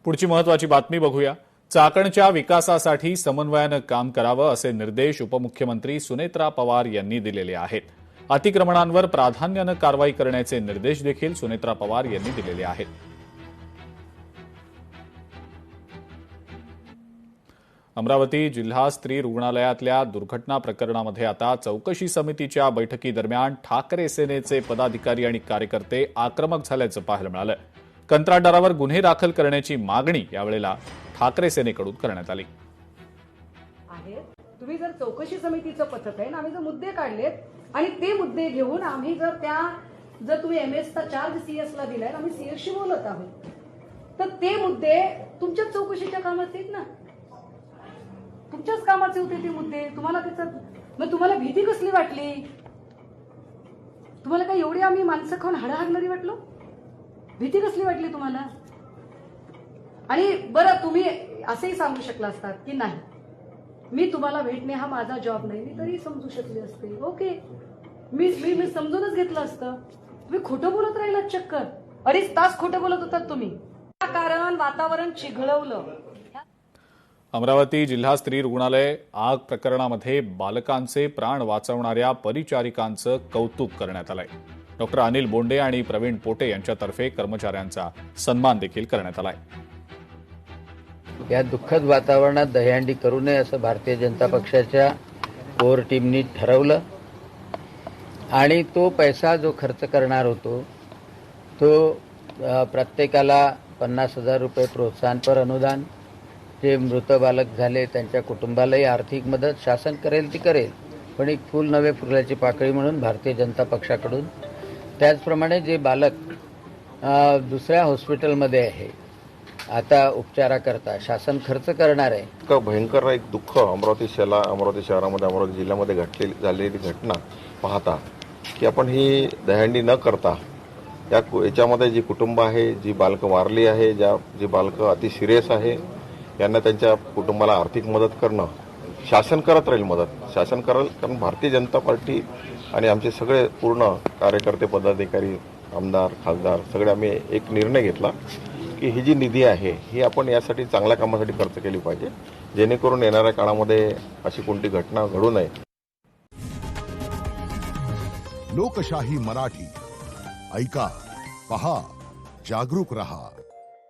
पुढची महत्वाची बातमी बघूया। चाकणच्या विकासासाठी समन्वयानं काम करावं असे निर्देश उपमुख्यमंत्री सुनेत्रा पवार यांनी दिलेले आहेत। अतिक्रमणांवर प्राधान्यानं कारवाई करण्याचे निर्देश देखील सुनेत्रा पवार यांनी दिलेले आहेत। अमरावती जिल्हा स्त्री रुग्णालयातल्या दुर्घटना प्रकरणामध्ये आता चौकशी समितीच्या बैठकीदरम्यान ठाकरे सेनेचे पदाधिकारी आणि कार्यकर्ते आक्रमक झाल्याचं पाहायला मिळालं। कंत्राटदारावर गुन्हे दाखल करण्याची मागणी यावेळेला ठाकरे सेनेकडून करण्यात आली आहे। तुम्ही जर चौकशी समितीचं पथक आहे ना, आम्ही जर मुद्दे काढलेत आणि ते मुद्दे घेऊन आम्ही जर तुम्ही एमएसचा चार्ज सीएसला दिलाय, आम्ही सीएसशी बोलत आहोत, तर ते मुद्दे तुमच्याच चौकशीच्या कामाचे आहेत ना, तुमच्याच कामाचे होते ते मुद्दे। तुम्हाला मग तुम्हाला भीती कसली वाटली? तुम्हाला काय एवढी आम्ही माणसं खाऊन हाडाहागणारी वाटलो? भीती कसली वाटली तुम्हाला? आणि बरं, तुम्ही असेही सांगू शकला असतात की नाही, मी तुम्हाला भेटणे हा माझा जॉब नाही, मी तरी समजू शकले असते। ओके, मी समजूनच घेतलं असतं। तुम्ही खोटं बोलत राहिलात, चक्क 2.5 तास खोटं बोलत होतात तुम्ही, कारण वातावरण चिघळवलं। अमरावती जिल्हा स्त्री रुग्णालय आग प्रकरणामध्ये बालकांचे प्राण वाचवणाऱ्या परिचारिकांचं कौतुक करण्यात आलंय। डॉक्टर अनिल बोंडे आणि प्रवीण पोटे यांच्यातर्फे कर्मचाऱ्यांचा सन्मान देखील करण्यात आलाय। या दुःखद वातावरणात दहीहंडी करू नये असं भारतीय जनता पक्षाच्या कोर टीमनी ठरवलं आणि तो पैसा जो खर्च करणार होतो तो प्रत्येकाला 50,000 रुपये प्रोत्साहनपर अनुदान, जे मृत बालक झाले त्यांच्या कुटुंबालाही आर्थिक मदत शासन करेल ती करेल, पण एक फूल नवे फुलाची पाकळी म्हणून भारतीय जनता पक्षाकडून, त्याचप्रमाणे जे बालक दुसऱ्या हॉस्पिटलमध्ये आहे आता उपचाराकरता शासन खर्च करणार आहे। इतकं भयंकर एक दुःख अमरावती शहरामध्ये अमरावती जिल्ह्यामध्ये झालेली घटना पाहता की आपण ही दहीहंडी न करता याच्यामध्ये जी कुटुंब आहे, जी बालकं वारली आहे, जी बालकं अति सिरियस आहे, यांना त्यांच्या कुटुंबाला आर्थिक मदत करणं, शासन करत राहील मदत, शासन करेल, कारण भारतीय जनता पार्टी आणि आमचे सगळे पूर्ण कार्यकर्ते, पदाधिकारी, आमदार, खासदार सगळे आम्ही एक निर्णय घेतला की ही जी निधी आहे ही आपण यासाठी चांगल्या कामासाठी खर्च केली पाहिजे, जेणेकरून येणाऱ्या काळामध्ये अशी कोणती घटना घडू नये। लोकशाही मराठी ऐका, पहा, जागरूक रहा।